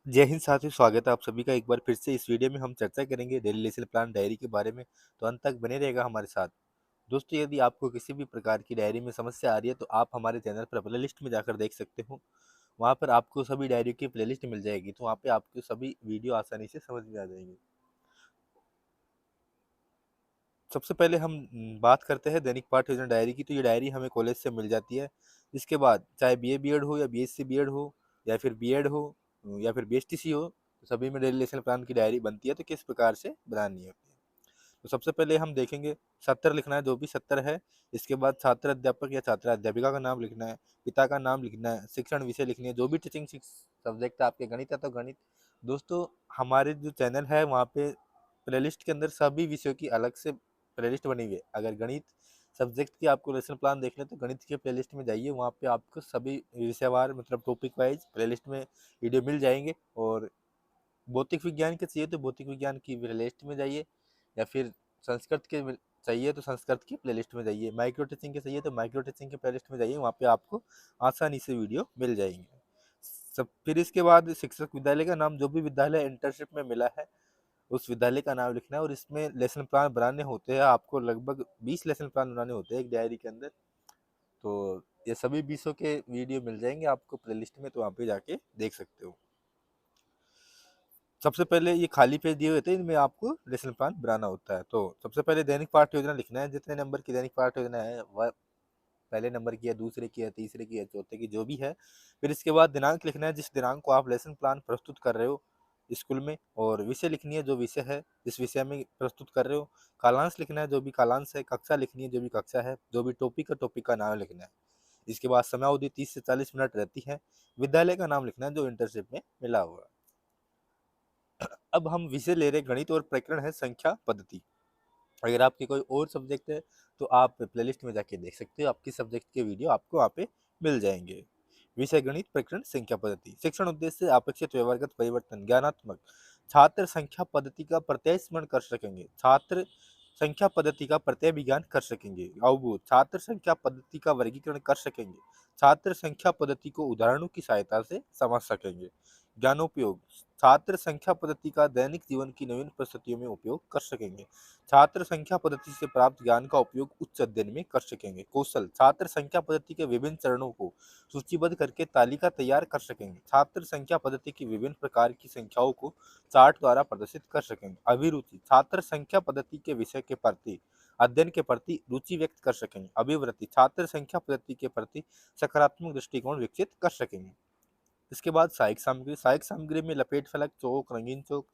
जय हिंद साथियों, स्वागत है आप सभी का एक बार फिर से। इस वीडियो में हम चर्चा करेंगे डेली लेसन प्लान डायरी के बारे में। तो अंत तक बने रहेगा हमारे साथ। दोस्तों, यदि आपको किसी भी प्रकार की डायरी में समस्या आ रही है तो आप हमारे चैनल पर प्ले लिस्ट में जाकर देख सकते हो। वहाँ पर आपको सभी डायरी की प्ले लिस्ट मिल जाएगी, तो वहाँ पे आपको सभी वीडियो आसानी से समझ में आ जाएंगे। सबसे पहले हम बात करते हैं दैनिक पाठ योजना डायरी की। तो ये डायरी हमें कॉलेज से मिल जाती है। इसके बाद चाहे बीए बीएड हो या बीएससी बीएड हो या फिर बीएड हो या फिर बीएसटीसी हो, तो सभी में डेली लेसन प्लान की डायरी बनती है। तो किस प्रकार से बनानी होती है, तो सबसे पहले हम देखेंगे। सत्र लिखना है, जो भी सत्र है। इसके बाद छात्र अध्यापक या छात्र अध्यापिका का नाम लिखना है, पिता का नाम लिखना है, शिक्षण विषय लिखनी है, जो भी टीचिंग सब्जेक्ट है आपके, गणित है तो गणित। दोस्तों, हमारे जो चैनल है वहाँ पे प्लेलिस्ट के अंदर सभी विषयों की अलग से प्लेलिस्ट बनी हुई है। अगर गणित सब्जेक्ट की आपको लेसन प्लान देखना है तो गणित के प्लेलिस्ट में जाइए, वहाँ पे आपको सभी विषयवार मतलब टॉपिक वाइज प्लेलिस्ट में वीडियो मिल जाएंगे। और भौतिक विज्ञान के चाहिए तो भौतिक विज्ञान की प्लेलिस्ट में जाइए, या फिर संस्कृत के चाहिए तो संस्कृत की प्लेलिस्ट में जाइए, माइक्रो टीचिंग के चाहिए तो माइक्रो टीचिंग के प्लेलिस्ट में जाइए। वहाँ पे आपको आसानी से वीडियो मिल जाएंगे। सब फिर इसके बाद शिक्षक विद्यालय का नाम, जो भी विद्यालय इंटर्नशिप में मिला है उस विद्यालय का नाम लिखना है। और इसमें लेसन प्लान बनाने होते हैं, आपको लगभग 20 लेसन प्लान बनाने होते हैं एक डायरी के अंदर। तो ये सभी 20 के वीडियो मिल जाएंगे आपको प्लेलिस्ट में, तो वहाँ पे जाके देख सकते हो। सबसे पहले ये खाली पेज दिए हुए थे, इनमें आपको लेसन प्लान बनाना होता है। तो सबसे पहले दैनिक पाठ योजना लिखना है, जितने नंबर की दैनिक पाठ योजना है वह पहले नंबर की है, दूसरे की है, तीसरे की है, चौथे की, जो भी है। फिर इसके बाद दिनांक लिखना है, जिस दिनांक को आप लेसन प्लान प्रस्तुत कर रहे हो स्कूल में। और विषय लिखनी है, जो विषय है जिस विषय में प्रस्तुत कर रहे हो। कालांश लिखना है, जो भी कालांश है। कक्षा लिखनी है, जो भी कक्षा है। जो भी टॉपिक है, टॉपिक का नाम लिखना है। इसके बाद समयावधि 30 से 40 मिनट रहती है। विद्यालय का नाम लिखना है जो इंटर्नशिप में मिला हुआ है। अब हम विषय ले रहे गणित और प्रकरण है संख्या पद्धति। अगर आपके कोई और सब्जेक्ट है तो आप प्लेलिस्ट में जाके देख सकते हो, आपकी सब्जेक्ट के वीडियो आपको वहाँ पे मिल जाएंगे। विषय गणित प्रकरण संख्या पद्धति। शिक्षण उद्देश्य अपेक्षित व्यवहारगत परिवर्तन ज्ञानात्मक। छात्र संख्या पद्धति का प्रत्यय स्मरण कर सकेंगे। छात्र संख्या पद्धति का प्रत्यय विज्ञान कर सकेंगे। अवबोध। छात्र संख्या पद्धति का वर्गीकरण कर सकेंगे। छात्र संख्या पद्धति को उदाहरणों की सहायता से समझ सकेंगे। ज्ञानोपयोग। छात्र संख्या पद्धति का दैनिक जीवन की नवीन परिस्थितियों में उपयोग कर सकेंगे। छात्र संख्या पद्धति से प्राप्त ज्ञान का उपयोग उच्च अध्ययन में कर सकेंगे। कौशल। छात्र संख्या पद्धति के विभिन्न चरणों को सूचीबद्ध करके तालिका तैयार कर सकेंगे। छात्र संख्या पद्धति की विभिन्न प्रकार की संख्याओं को चार्ट द्वारा प्रदर्शित कर सकेंगे। अभिरुचि। छात्र संख्या पद्धति के विषय के प्रति अध्ययन के प्रति रुचि व्यक्त कर सकेंगे। अभिवृत्ति। छात्र संख्या पद्धति के प्रति सकारात्मक दृष्टिकोण विकसित कर सकेंगे। इसके बाद सहायक सामग्री। सहायक सामग्री में लपेट फलक, चौक, रंगीन चौक,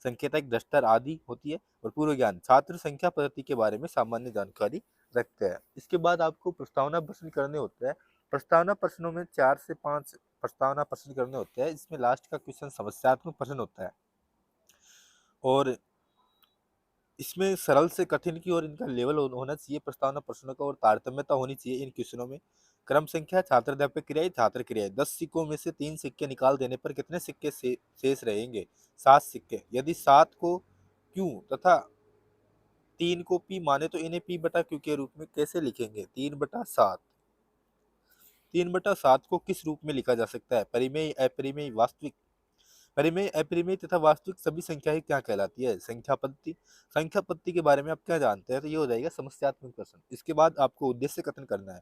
संकेतक, डस्टर आदि होती है। और पूर्व ज्ञान। छात्र संख्या पद्धति के बारे में सामान्य जानकारी रखते हैं। इसके बाद आपको प्रस्तावना प्रश्न करने होते हैं। प्रस्तावना प्रश्नों में 4 से 5 प्रस्तावना प्रश्न करने होते हैं। इसमें लास्ट का क्वेश्चन समस्यात्मक प्रश्न होता है। और इसमें सरल से कठिन की और इनका लेवल होना चाहिए प्रस्तावना प्रश्नों का, और तारतम्यता होनी चाहिए इन क्वेश्चनों में। क्रम संख्या, छात्राध्यापक क्रियाएं, छात्र क्रियाएं। 10 सिक्कों में से 3 सिक्के निकाल देने पर कितने सिक्के शेष रहेंगे? 7 सिक्के। यदि 7 को क्यू तथा 3 को पी माने तो इन्हें पी बटा क्यू के रूप में कैसे लिखेंगे? 3/7। 3/7 को किस रूप में लिखा जा सकता है? परिमेय, अपरिमेय, वास्तविक। परिमेय, अपरिमेय तथा वास्तविक सभी संख्याएं क्या कहलाती है? संख्या पद्धति। संख्या पद्धति के बारे में आप क्या जानते हैं? तो ये हो जाएगा समस्यात्मक प्रश्न। इसके बाद आपको उद्देश्य कथन करना है।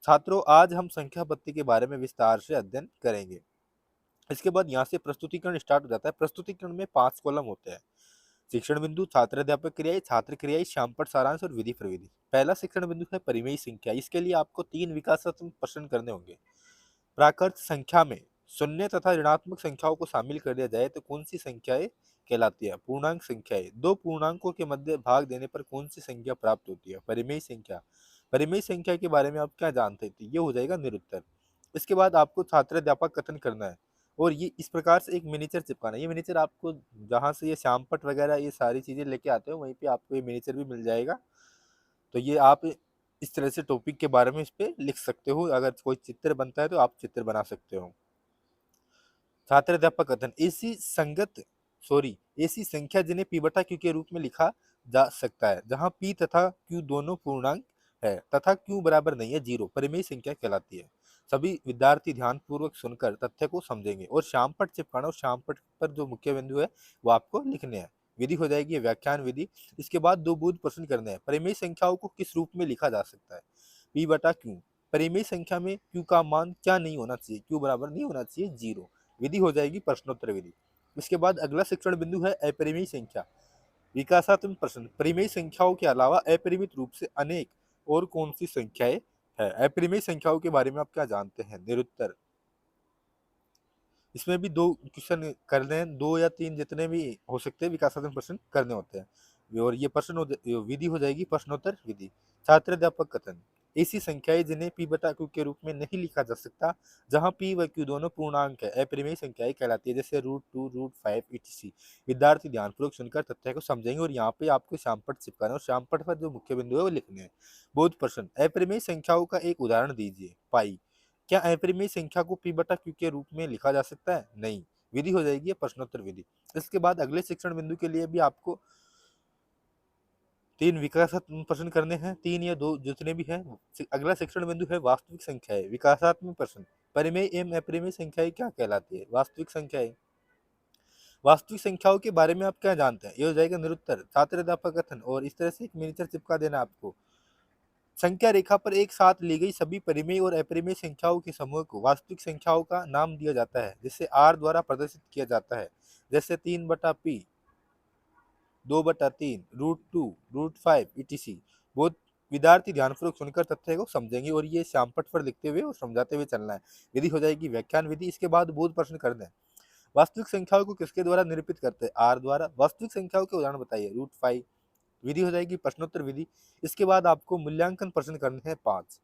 छात्रों, आज हम संख्या पद्धति के बारे में विस्तार से अध्ययन करेंगे। इसके बाद यहाँ से प्रस्तुतिकरण स्टार्ट हो जाता है। प्रस्तुतिकरण में 5 कॉलम होते हैं। शिक्षण बिंदु, छात्र अध्यापक क्रियाएं, छात्र क्रियाएं, श्यामपट्ट सारांश और विधि प्रविधि। पहला शिक्षण बिंदु है परिमेय संख्या। इसके लिए आपको 3 विकासात्मक प्रश्न करने होंगे। प्राकृत संख्या में शून्य तथा ऋणात्मक संख्याओं को शामिल कर दिया जाए तो कौन सी संख्याएं कहलाती है? पूर्णांक संख्याएं। दो पूर्णांकों के मध्य भाग देने पर कौन सी संख्या प्राप्त होती है? परिमेय संख्या। परिमेय संख्या के बारे में आप क्या जानते थे? ये हो जाएगा निरुत्तर। इसके बाद आपको छात्र अध्यापक कथन करना है, और ये इस प्रकार से एक मिनिएचर चिपकाना है। ये मिनिएचर आपको जहाँ से ये श्यामपट्ट वगैरह ये सारी चीजें लेके आते हो वहीं पे आपको ये मिनिएचर भी मिल जाएगा। तो ये आप इस तरह से टॉपिक के बारे में इस पे लिख सकते हो। अगर कोई चित्र बनता है तो आप चित्र बना सकते हो। छात्र अध्यापक कथन। ऐसी संख्या जिन्हें पी बटा क्यू के रूप में लिखा जा सकता है, जहां पी तथा क्यू दोनों पूर्णांक है तथा क्यू बराबर नहीं है 0, परिमेय संख्या कहलाती है। सभी विद्यार्थी ध्यानपूर्वक सुनकर तथ्य को समझेंगे और श्यामपट्ट चिपकाना और श्यामपट्ट पर जो मुख्य बिंदु है वो आपको लिखने हैं। विधि हो जाएगी व्याख्यान विधि। इसके बाद दो बोध प्रश्न करने हैं। परिमेय संख्याओं को किस रूप में लिखा जा सकता है? पी बटा क्यू। परिमेय संख्या में क्यू का मान क्या नहीं होना चाहिए? क्यू बराबर नहीं होना चाहिए 0। विधि हो जाएगी प्रश्नोत्तर विधि। इसके बाद अगला शिक्षण बिंदु है अपरिमेय संख्या। विकासात्मक प्रश्न। परिमेय संख्याओं के अलावा अपरिमित रूप से अनेक और कौन सी संख्याएं है? अपरिमेय संख्याओं के बारे में आप क्या जानते हैं? निरुत्तर। इसमें भी दो क्वेश्चन करने हैं, 2 या 3 जितने भी हो सकते हैं विकासात्मक प्रश्न करने होते हैं। और ये विधि हो जाएगी प्रश्नोत्तर विधि। छात्र अध्यापक कथन। ऐसी संख्याएं जिन्हें पी बटा क्यू के रूप में नहीं लिखा जा सकता, जहां पी व क्यू दोनों पूर्णांक है, अपरिमेय संख्याएं कहलाती है, जैसे √2, √5 etc। विद्यार्थी ध्यानपूर्वक सुनकर तथ्य को समझेंगे और यहाँ पे आपको श्यामपट्ट चिपकाना है और श्यामपट्ट पर जो मुख्य बिंदु है वो लिखने हैं। बोध प्रश्न। अपरिमेय संख्याओं का एक उदाहरण दीजिए। पाई। क्या अपरिमेय संख्या को पी बटा क्यू के रूप में लिखा जा सकता है? नहीं। विधि हो जाएगी प्रश्नोत्तर विधि। इसके बाद अगले शिक्षण बिंदु के लिए भी आपको 3 विकासात्मक प्रश्न करने हैं, 3 या 2 जितने भी हैं। अगला शिक्षण बिंदु है वास्तविक संख्याएं। विकासात्मक प्रश्न। परिमेय एवं अपरिमेय संख्याएं क्या कहलाती है? वास्तविक संख्याएं। वास्तविक संख्याओं के बारे में आप क्या जानते हैं? ये हो जाएगा निरुत्तर। छात्र अध्यापक कथन। और इस तरह से एक मिनिएचर चिपका देना आपको। संख्या रेखा पर एक साथ ली गई सभी परिमेय और अपरिमेय संख्याओं के समूह को वास्तविक संख्याओं का नाम दिया जाता है, जिसे आर द्वारा प्रदर्शित किया जाता है, जैसे 3 बटा पी, 2 बटा 3, √2, √5 etc। बहुत विद्यार्थी ध्यानपूर्वक सुनकर तथ्य को समझेंगे और ये श्यामपट्ट पर लिखते हुए और समझाते हुए चलना है। विधि हो जाएगी व्याख्यान विधि। इसके बाद बोध प्रश्न कर दें। वास्तविक संख्याओं को किसके द्वारा निरूपित करते हैं? आर द्वारा। वास्तविक संख्याओं के उदाहरण बताइए। √5। विधि हो जाएगी प्रश्नोत्तर विधि। इसके बाद आपको मूल्यांकन प्रश्न करने हैं 5।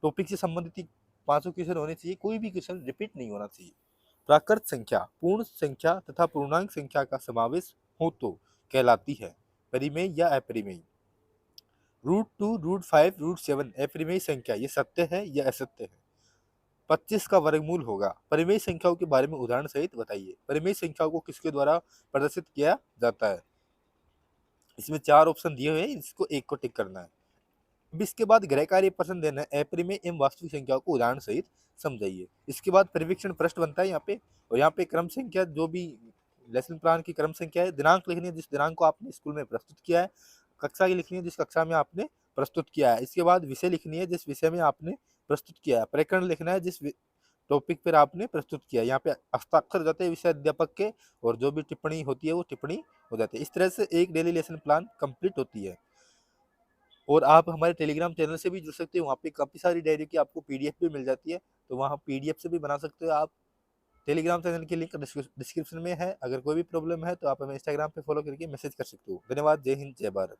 टॉपिक से संबंधित 5 क्वेश्चन होने चाहिए, कोई भी क्वेश्चन रिपीट नहीं होना चाहिए। प्राकृत संख्या पूर्ण संख्या तथा पूर्णांक संख्या का समावेश हो तो कहलाती है परिमेय या अपरिमेय। √2, √5, √7 अपरिमेय संख्या, ये सत्य है या असत्य है? 25 का वर्गमूल होगा। परिमेय संख्याओं के बारे में उदाहरण सहित बताइए। परिमेय संख्याओं को किसके द्वारा प्रदर्शित किया जाता है? इसमें 4 ऑप्शन दिए हुए हैं, इसको एक को टिक करना है। अब इसके बाद गृह कार्य प्रश्न देना है। अपरिमेय एवं वास्तविक संख्याओं को उदाहरण सहित समझाइए। इसके बाद परीक्षण प्रश्न बनता है यहाँ पे, और यहाँ पे क्रम संख्या जो भी लेसन प्लान की क्रम संख्या है, दिनांक लिखनी है जिस दिनांक को आपने स्कूल में प्रस्तुत किया है, कक्षा की लिखनी है जिस कक्षा में आपने प्रस्तुत किया है। इसके बाद विषय लिखनी है जिस विषय में आपने प्रस्तुत किया है। प्रकरण लिखना है जिस टॉपिक पर आपने प्रस्तुत किया। यहाँ पे हस्ताक्षर हो जाते हैं विषय अध्यापक के, और जो भी टिप्पणी होती है वो टिप्पणी हो जाती है। इस तरह से एक डेली लेसन प्लान कंप्लीट होती है। और आप हमारे टेलीग्राम चैनल से भी जुड़ सकते हो, वहाँ पे काफ़ी सारी डायरी की आपको पीडीएफ भी मिल जाती है, तो वहाँ पीडीएफ से भी बना सकते हो आप। टेलीग्राम चैनल की लिंक डिस्क्रिप्शन में है। अगर कोई भी प्रॉब्लम है तो आप हमें इंस्टाग्राम पे फॉलो करके मैसेज कर सकते हो। धन्यवाद। जय हिंद, जय भारत।